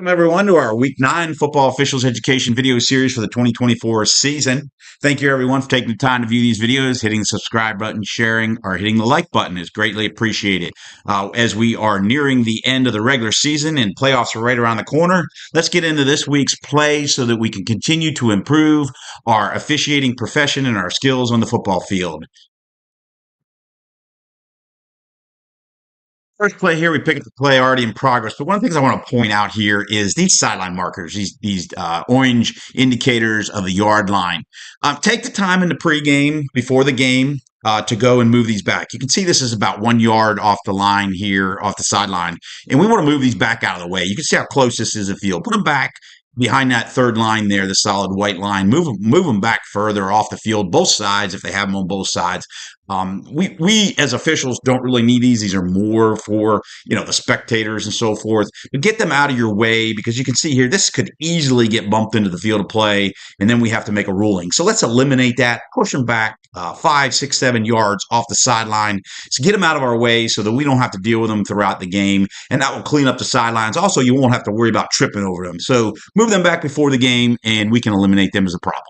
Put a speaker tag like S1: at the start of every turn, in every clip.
S1: Welcome, everyone, to our Week 9 Football Officials Education video series for the 2024 season. Thank you, everyone, for taking the time to view these videos. Hitting the subscribe button, sharing, or hitting the like button is greatly appreciated. As we are nearing the end of the regular season and playoffs are right around the corner, let's get into this week's play so that we can continue to improve our officiating profession and our skills on the football field. First play here, we pick up the play already in progress. But one of the things I want to point out here is these sideline markers, these orange indicators of the yard line. Take the time in the pregame before the game to go and move these back. You can see this is about 1 yard off the line here, off the sideline. And we want to move these back out of the way. You can see how close this is to the field. Put them back behind that third line there, the solid white line. Move them back further off the field, both sides, if they have them on both sides. We as officials don't really need these. These are more for, the spectators and so forth. But get them out of your way, because you can see here, this could easily get bumped into the field of play, and then we have to make a ruling. So let's eliminate that, push them back 5, 6, 7 yards off the sideline. So get them out of our way so that we don't have to deal with them throughout the game, and that will clean up the sidelines. Also, you won't have to worry about tripping over them. So move them back before the game, and we can eliminate them as a problem.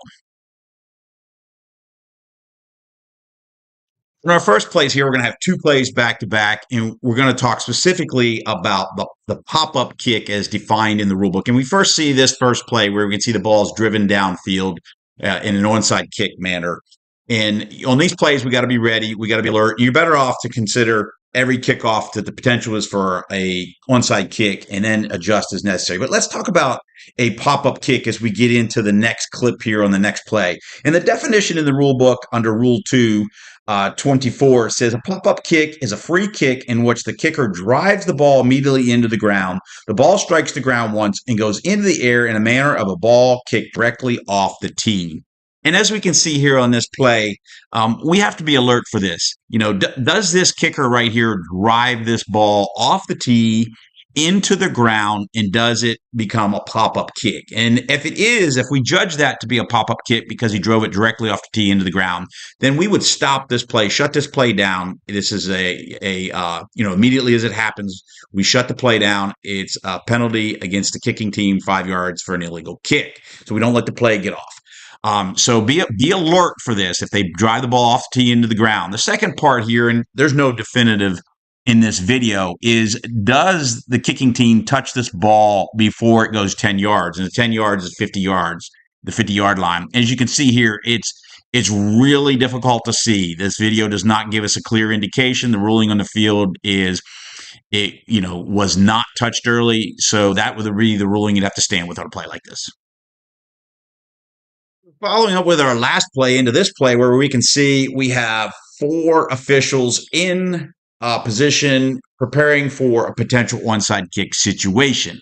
S1: In our first plays here, we're going to have 2 plays back to back, and we're going to talk specifically about the pop-up kick as defined in the rulebook. And we first see this first play where we can see the ball is driven downfield in an onside kick manner. And on these plays, we got to be ready. We got to be alert. You're better off to consider every kickoff that the potential is for a onside kick and then adjust as necessary. But let's talk about a pop-up kick as we get into the next clip here on the next play. And the definition in the rule book under Rule 2, 24 says a pop-up kick is a free kick in which the kicker drives the ball immediately into the ground. The ball strikes the ground once and goes into the air in a manner of a ball kicked directly off the tee. And as we can see here on this play, we have to be alert for this. Does this kicker right here drive this ball off the tee into the ground, and does it become a pop-up kick? And if we judge that to be a pop-up kick because he drove it directly off the tee into the ground, then we would stop this play, shut this play down. This is immediately as it happens, we shut the play down. It's a penalty against the kicking team, 5 yards for an illegal kick. So we don't let the play get off. So be alert for this if they drive the ball off the tee into the ground. The second part here, and there's no definitive in this video, is does the kicking team touch this ball before it goes 10 yards? And the 10 yards is 50 yards, the 50-yard line. As you can see here, it's really difficult to see. This video does not give us a clear indication. The ruling on the field is it was not touched early. So that would be the ruling you'd have to stand with on a play like this. Following up with our last play into this play, where we can see we have 4 officials in position preparing for a potential onside kick situation.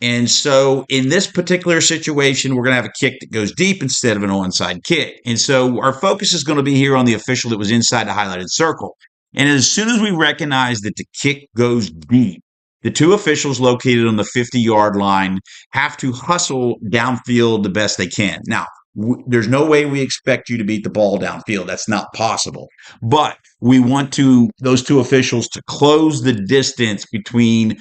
S1: And so in this particular situation, we're going to have a kick that goes deep instead of an onside kick. And so our focus is going to be here on the official that was inside the highlighted circle. And as soon as we recognize that the kick goes deep, the 2 officials located on the 50-yard line have to hustle downfield the best they can. Now, there's no way we expect you to beat the ball downfield. That's not possible. But we want those 2 officials to close the distance between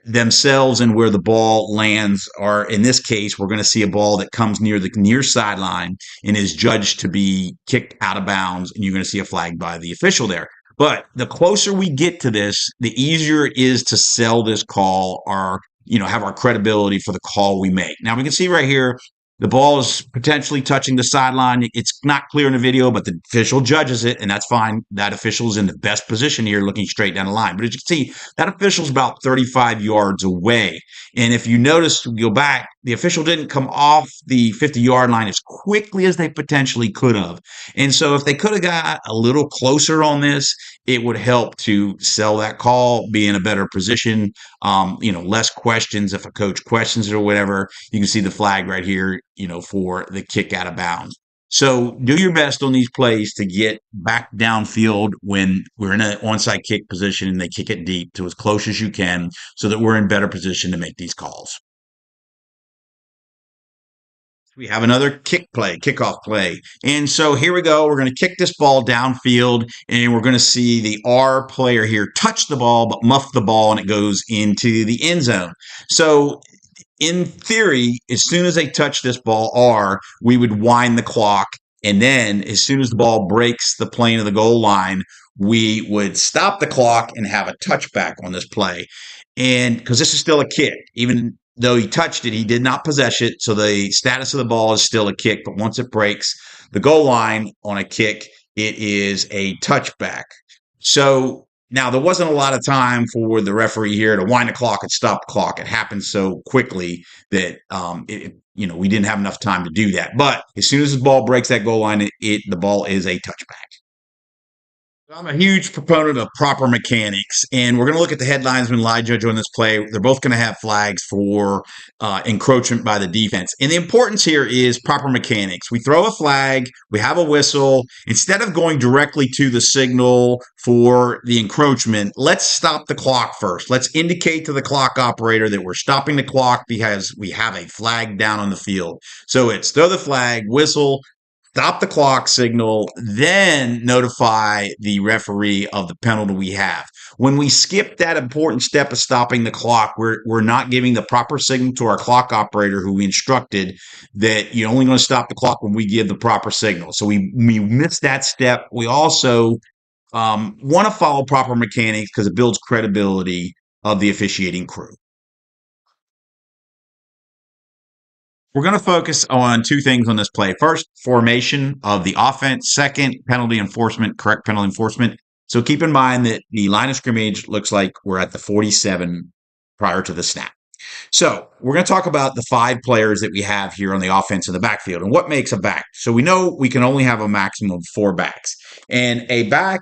S1: themselves and where the ball lands. Or in this case, we're going to see a ball that comes near the near sideline and is judged to be kicked out of bounds, and you're going to see a flag by the official there. But the closer we get to this, the easier it is to sell this call or have our credibility for the call we make. Now we can see right here, the ball is potentially touching the sideline. It's not clear in the video, but the official judges it, and that's fine. That official is in the best position here, looking straight down the line. But as you can see, that official is about 35 yards away. And if you notice, go back, the official didn't come off the 50-yard line as quickly as they potentially could have. And so if they could have got a little closer on this, it would help to sell that call, be in a better position, less questions. If a coach questions it or whatever, you can see the flag right here, for the kick out of bounds. So do your best on these plays to get back downfield when we're in an onside kick position and they kick it deep to as close as you can so that we're in better position to make these calls. We have another kickoff play. And so here we go. We're going to kick this ball downfield, and we're going to see the R player here touch the ball, but muff the ball, and it goes into the end zone. So in theory, as soon as they touch this ball R, we would wind the clock. And then as soon as the ball breaks the plane of the goal line, we would stop the clock and have a touchback on this play. And because this is still a kick, even though he touched it, he did not possess it. So the status of the ball is still a kick. But once it breaks the goal line on a kick, it is a touchback. So now there wasn't a lot of time for the referee here to wind the clock and stop the clock. It happened so quickly that we didn't have enough time to do that. But as soon as the ball breaks that goal line, the ball is a touchback. I'm a huge proponent of proper mechanics, and we're going to look at the head linesman, line judge on this play. They're both going to have flags for encroachment by the defense. And the importance here is proper mechanics. We throw a flag, we have a whistle. Instead of going directly to the signal for the encroachment, let's stop the clock first. Let's indicate to the clock operator that we're stopping the clock because we have a flag down on the field. So it's throw the flag, whistle, stop the clock signal, then notify the referee of the penalty we have. When we skip that important step of stopping the clock, we're not giving the proper signal to our clock operator who we instructed that you're only going to stop the clock when we give the proper signal. So we miss that step. We also want to follow proper mechanics because it builds credibility of the officiating crew. We're going to focus on two things on this play. First, formation of the offense. Second, penalty enforcement, correct penalty enforcement. So keep in mind that the line of scrimmage looks like we're at the 47 prior to the snap. So we're going to talk about the 5 players that we have here on the offense in the backfield and what makes a back. So we know we can only have a maximum of 4 backs. And a back,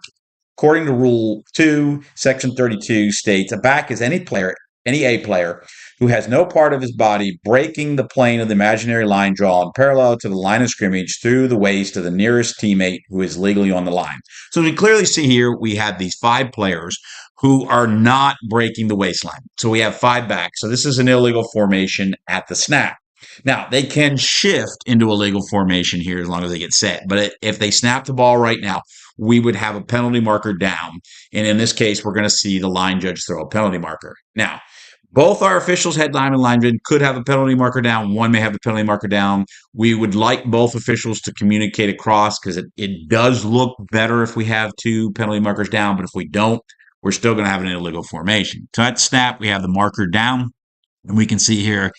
S1: according to Rule 2, Section 32, states a back is any player, any A player, who has no part of his body breaking the plane of the imaginary line drawn parallel to the line of scrimmage through the waist of the nearest teammate who is legally on the line. So we clearly see here we have these 5 players who are not breaking the waistline. So we have 5 backs. So this is an illegal formation at the snap. Now, they can shift into a legal formation here as long as they get set. But if they snap the ball right now, we would have a penalty marker down. And in this case, we're going to see the line judge throw a penalty marker. Now, both our officials, head lineman, lineman, could have a penalty marker down. One may have a penalty marker down. We would like both officials to communicate across because it does look better if we have 2 penalty markers down. But if we don't, we're still going to have an illegal formation. So at snap, we have the marker down. And we can see here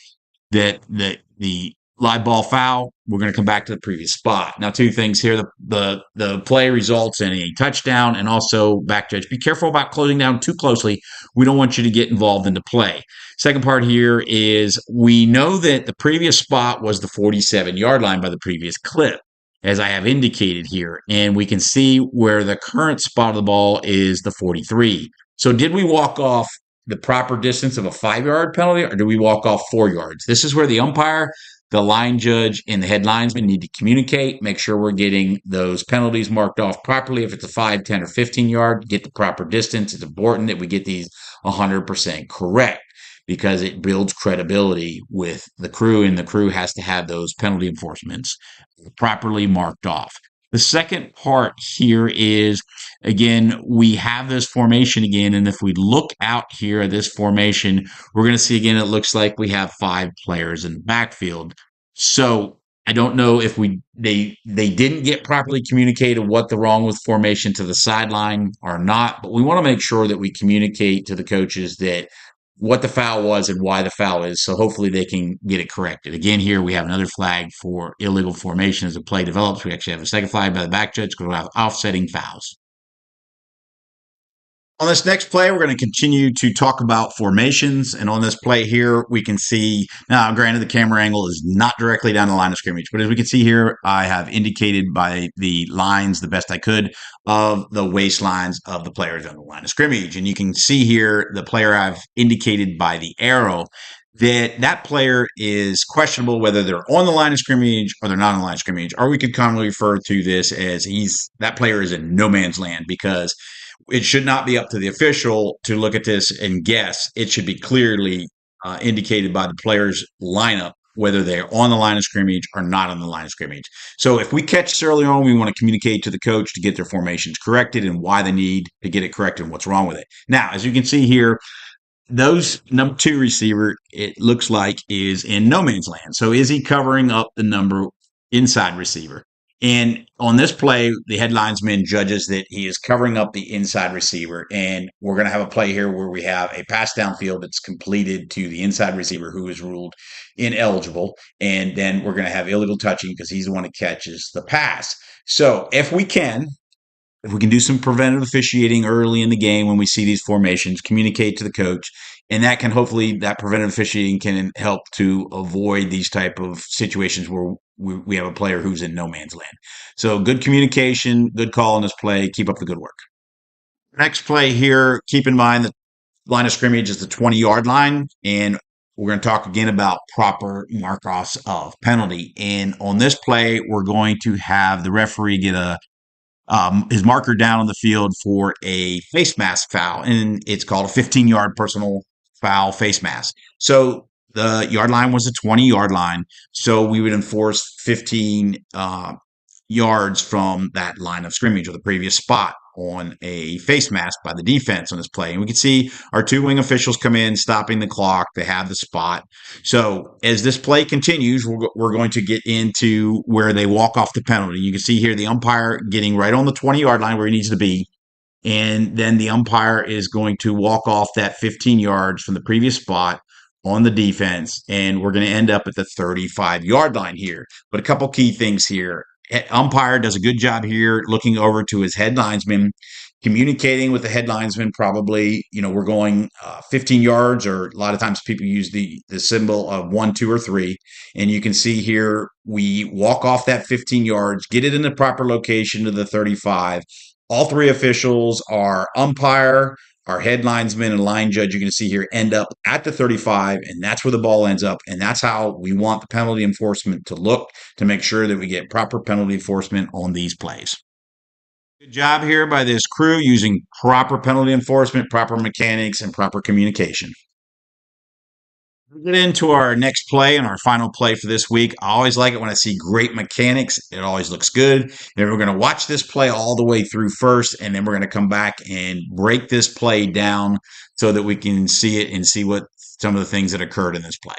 S1: that the live ball foul, we're going to come back to the previous spot. Now, 2 things here. The play results in a touchdown and also back judge. Be careful about closing down too closely. We don't want you to get involved in the play. Second part here is we know that the previous spot was the 47-yard line by the previous clip, as I have indicated here. And we can see where the current spot of the ball is the 43. So did we walk off the proper distance of a 5-yard penalty, or do we walk off 4 yards? This is where the umpire, the line judge, and the head linesman need to communicate, make sure we're getting those penalties marked off properly. If it's a 5, 10, or 15-yard, get the proper distance. It's important that we get these 100% correct because it builds credibility with the crew, and the crew has to have those penalty enforcements properly marked off. The second part here is, again, we have this formation again, and if we look out here at this formation, we're going to see again, it looks like we have 5 players in the backfield. So I don't know if they didn't get properly communicated what the wrong with formation to the sideline or not, but we want to make sure that we communicate to the coaches that what the foul was and why the foul is, so hopefully they can get it corrected. Again, here we have another flag for illegal formation as the play develops. We actually have a second flag by the back judge because we have offsetting fouls. On this next play, we're going to continue to talk about formations. And on this play here, we can see, now granted the camera angle is not directly down the line of scrimmage, but as we can see here, I have indicated by the lines the best I could of the waistlines of the players on the line of scrimmage. And you can see here the player I've indicated by the arrow that player is questionable whether they're on the line of scrimmage or they're not on the line of scrimmage. Or we could commonly refer to this as that player is in no man's land because it should not be up to the official to look at this and guess. It should be clearly indicated by the player's lineup whether they're on the line of scrimmage or not on the line of scrimmage. So if we catch this early on, we want to communicate to the coach to get their formations corrected and why they need to get it corrected and what's wrong with it. Now, as you can see here, those number 2 receiver, it looks like, is in no man's land. So is he covering up the number inside receiver? And on this play, the head linesman judges that he is covering up the inside receiver. And we're going to have a play here where we have a pass downfield that's completed to the inside receiver who is ruled ineligible. And then we're going to have illegal touching because he's the one that catches the pass. So if we can do some preventative officiating early in the game when we see these formations, communicate to the coach, and that can hopefully, that preventative officiating can help to avoid these type of situations where we have a player who's in no man's land. So good communication, good call on this play. Keep up the good work. Next play here, keep in mind that line of scrimmage is the 20-yard line, and we're going to talk again about proper mark-offs of penalty. And on this play, we're going to have the referee get his marker down on the field for a face mask foul, and it's called a 15-yard personal foul face mask. So the yard line was a 20-yard line, so we would enforce 15 yards from that line of scrimmage or the previous spot on a face mask by the defense on this play. And we can see our 2 wing officials come in, stopping the clock. They have the spot. So as this play continues, we're going to get into where they walk off the penalty. You can see here the umpire getting right on the 20-yard line where he needs to be. And then the umpire is going to walk off that 15 yards from the previous spot on the defense. And we're going to end up at the 35-yard line here. But a couple key things here. Umpire does a good job here looking over to his head linesman, communicating with the head linesman. Probably, we're going 15 yards, or a lot of times people use the symbol of 1, 2, or 3. And you can see here we walk off that 15 yards, get it in the proper location to the 35. All 3 officials, our umpire, our head linesman, and line judge, you can see here, end up at the 35, and that's where the ball ends up. And that's how we want the penalty enforcement to look, to make sure that we get proper penalty enforcement on these plays. Good job here by this crew using proper penalty enforcement, proper mechanics, and proper communication. We'll get into our next play and our final play for this week. I always like it when I see great mechanics. It always looks good. And we're going to watch this play all the way through first, and then we're going to come back and break this play down so that we can see it and see what some of the things that occurred in this play.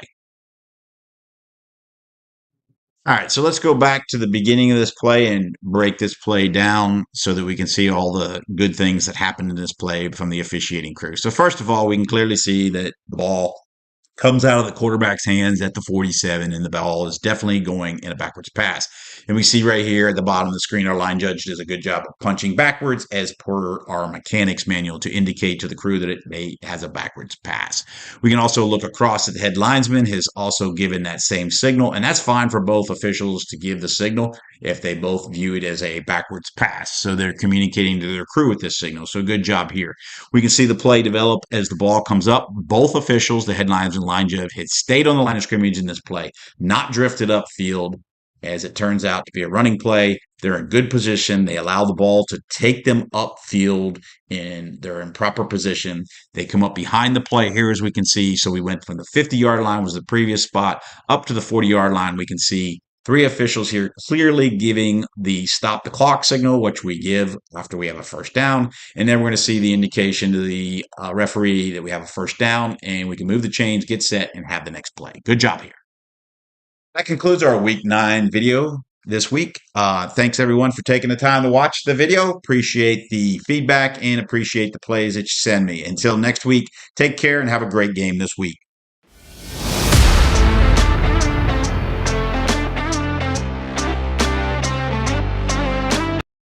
S1: All right, so let's go back to the beginning of this play and break this play down so that we can see all the good things that happened in this play from the officiating crew. So first of all, we can clearly see that the ball comes out of the quarterback's hands at the 47, and the ball is definitely going in a backwards pass. And we see right here at the bottom of the screen, our line judge does a good job of punching backwards as per our mechanics manual to indicate to the crew that it has a backwards pass. We can also look across at the head linesman has also given that same signal, and that's fine for both officials to give the signal if they both view it as a backwards pass. So they're communicating to their crew with this signal. So good job here. We can see the play develop as the ball comes up. Both officials, the head linesman and line judge, had stayed on the line of scrimmage in this play, not drifted upfield. As it turns out to be a running play, they're in good position. They allow the ball to take them upfield, and they're in proper position. They come up behind the play here, as we can see. So we went from the 50-yard line was the previous spot up to the 40-yard line. We can see 3 officials here clearly giving the stop the clock signal, which we give after we have a first down. And then we're going to see the indication to the referee that we have a first down, and we can move the chains, get set, and have the next play. Good job here. That concludes our week 9 video this week. Thanks everyone for taking the time to watch the video. Appreciate the feedback and appreciate the plays that you send me. Until next week, take care and have a great game this week.